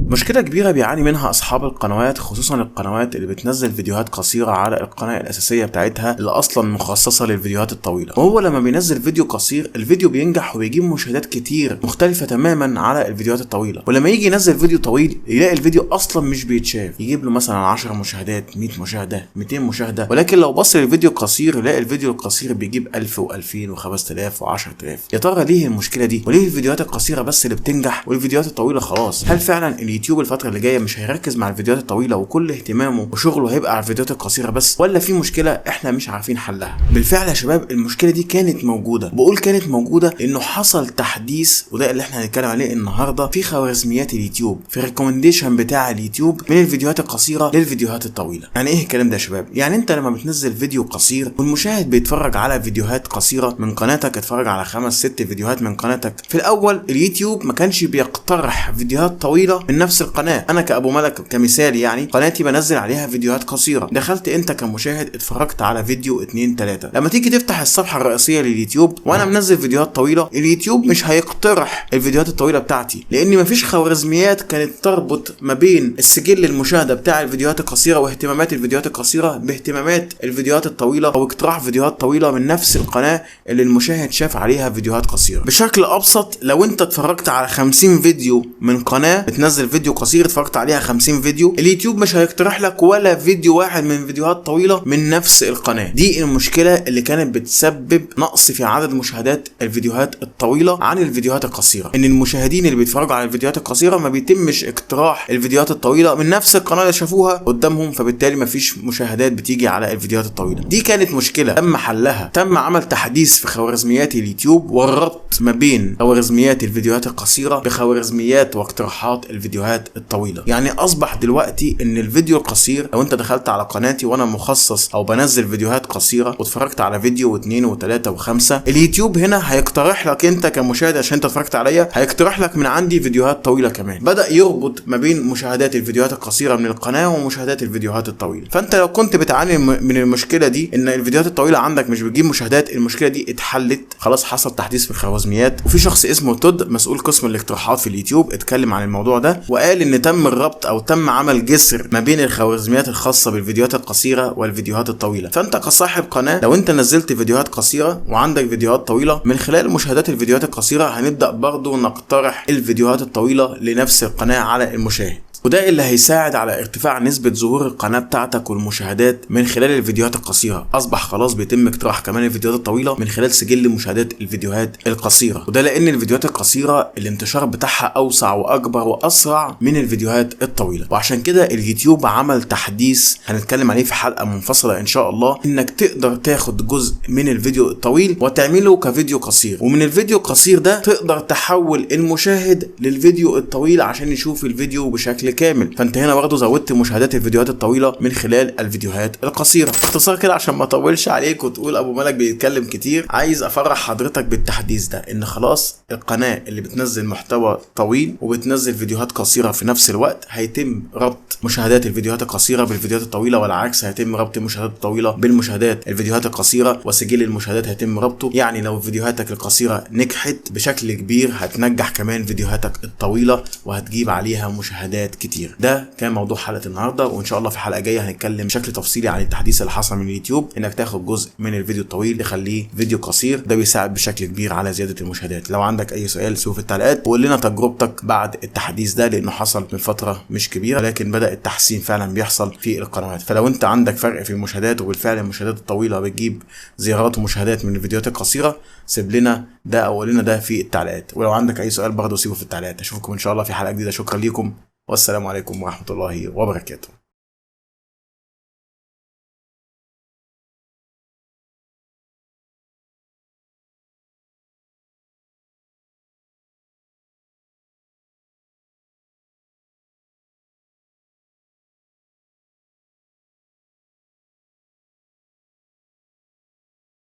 مشكلة كبيرة بيعاني منها أصحاب القنوات، خصوصا القنوات اللي بتنزل فيديوهات قصيرة على القناة الأساسية بتاعتها اللي أصلا مخصصة للفيديوهات الطويلة. وهو لما بينزل فيديو قصير الفيديو بينجح وبيجيب مشاهدات كتير مختلفة تماما على الفيديوهات الطويلة، ولما يجي ينزل فيديو طويل يلاقي الفيديو أصلا مش بيتشاف، يجيب له مثلا 10 مشاهدات، 100 مشاهدة، 200 مشاهدة. ولكن لو بص للفيديو القصير يلاقي الفيديو القصير بيجيب 1000 و2000 و5000 و10000. يا ترى ليه المشكلة دي؟ وليه الفيديوهات القصيرة بس اللي بتنجح والفيديوهات الطويلة خلاص؟ هل فعلا اليوتيوب الفترة اللي جايه مش هيركز مع الفيديوهات الطويله وكل اهتمامه وشغله هيبقى على الفيديوهات القصيره بس، ولا في مشكله احنا مش عارفين حلها؟ بالفعل يا شباب المشكله دي كانت موجوده، بقول كانت موجوده لانه حصل تحديث، وده اللي احنا هنتكلم عليه النهارده في خوارزميات اليوتيوب، في الريكومنديشن بتاع اليوتيوب من الفيديوهات القصيره للفيديوهات الطويله. يعني ايه الكلام ده يا شباب؟ يعني انت لما بتنزل فيديو قصير والمشاهد بيتفرج على فيديوهات قصيره من قناتك، اتفرج على 5 6 فيديوهات من قناتك، في الاول اليوتيوب ما كانش بيقترح فيديوهات طويله من نفس القناه. انا كابو ملك كمثال يعني قناتي بنزل عليها فيديوهات قصيره، دخلت انت كمشاهد اتفرجت على فيديو 2 3، لما تيجي تفتح الصفحه الرئيسيه لليوتيوب وانا منزل فيديوهات طويله، اليوتيوب مش هيقترح الفيديوهات الطويله بتاعتي، لان مفيش خوارزميات كانت تربط ما بين السجل المشاهده بتاع الفيديوهات القصيره واهتمامات الفيديوهات القصيره باهتمامات الفيديوهات الطويله، او اقتراح فيديوهات طويله من نفس القناه اللي المشاهد شاف عليها فيديوهات قصيره. بشكل ابسط، لو انت اتفرجت على 50 فيديو من قناه بتنزل فيديو قصير اتفرجت عليها 50 فيديو، اليوتيوب مش هيقترح لك ولا فيديو واحد من فيديوهات طويله من نفس القناه. دي المشكله اللي كانت بتسبب نقص في عدد مشاهدات الفيديوهات الطويله عن الفيديوهات القصيره، ان المشاهدين اللي بيتفرجوا على الفيديوهات القصيره ما بيتمش اقتراح الفيديوهات الطويله من نفس القناه اللي شافوها قدامهم، فبالتالي ما فيش مشاهدات بتيجي على الفيديوهات الطويله. دي كانت مشكله تم حلها، تم عمل تحديث في خوارزميات اليوتيوب والربط ما بين خوارزميات الفيديوهات القصيره بخوارزميات واقتراحات الفيديوهات الطويله. يعني اصبح دلوقتي ان الفيديو القصير، لو انت دخلت على قناتي وانا مخصص او بنزل فيديوهات قصيره واتفرجت على فيديو واثنين وثلاثه وخمسه، اليوتيوب هنا هيقترح لك انت كمشاهد عشان انت اتفرجت عليا، هيقترح لك من عندي فيديوهات طويله كمان. بدا يربط ما بين مشاهدات الفيديوهات القصيره من القناه ومشاهدات الفيديوهات الطويله. فانت لو كنت بتعاني من المشكله دي ان الفيديوهات الطويله عندك مش بتجيب مشاهدات، المشكله دي اتحلت خلاص، حصل تحديث في الخوارزميات، وفي شخص اسمه تود مسؤول قسم الاقتراحات في اليوتيوب اتكلم عن الموضوع ده وقال ان تم الربط او تم عمل جسر ما بين الخوارزميات الخاصه بالفيديوهات القصيره والفيديوهات الطويله. فانت كصاحب قناه لو انت نزلت فيديوهات قصيره وعندك فيديوهات طويله، من خلال مشاهدات الفيديوهات القصيره هنبدا برضو نقترح الفيديوهات الطويله لنفس القناه على المشاهد، وده اللي هيساعد على ارتفاع نسبة ظهور القناة بتاعتك والمشاهدات من خلال الفيديوهات القصيرة. اصبح خلاص بيتم اقتراح كمان الفيديوهات الطويلة من خلال سجل مشاهدات الفيديوهات القصيرة، وده لان الفيديوهات القصيرة الانتشار بتاعها اوسع واكبر واسرع من الفيديوهات الطويلة. وعشان كده اليوتيوب عمل تحديث هنتكلم عليه في حلقة منفصلة ان شاء الله، انك تقدر تاخد جزء من الفيديو الطويل وتعمله كفيديو قصير، ومن الفيديو القصير ده تقدر تحول المشاهد للفيديو الطويل عشان يشوف الفيديو بشكل كامل. فانت هنا برضه زودت مشاهدات الفيديوهات الطويله من خلال الفيديوهات القصيره. باختصار كده عشان ما اطولش عليك وتقول ابو ملك بيتكلم كتير، عايز افرح حضرتك بالتحديث ده، ان خلاص القناه اللي بتنزل محتوى طويل وبتنزل فيديوهات قصيره في نفس الوقت هيتم ربط مشاهدات الفيديوهات القصيره بالفيديوهات الطويله، والعكس هيتم ربط المشاهدات الطويله بالمشاهدات الفيديوهات القصيره، وسجل المشاهدات هيتم ربطه. يعني لو فيديوهاتك القصيره نجحت بشكل كبير هتنجح كمان فيديوهاتك الطويله وهتجيب عليها مشاهدات كتير. ده كان موضوع حلقه النهارده، وان شاء الله في حلقه جايه هنتكلم بشكل تفصيلي عن التحديث اللي حصل من اليوتيوب، انك تاخد جزء من الفيديو الطويل تخليه فيديو قصير، ده بيساعد بشكل كبير على زياده المشاهدات. لو عندك اي سؤال سيبه في التعليقات، وقول لنا تجربتك بعد التحديث ده، لانه حصل من فتره مش كبيره لكن بدا التحسين فعلا بيحصل في القنوات. فلو انت عندك فرق في المشاهدات وبالفعل المشاهدات الطويله بتجيب زيارات ومشاهدات من الفيديوهات القصيره، سيب لنا ده او قول لنا ده في التعليقات. ولو عندك اي سؤال برضه سيبه في التعليقات. اشوفكم ان شاء الله في حلقه جديده. شكرا ليكم والسلام عليكم ورحمة الله وبركاته.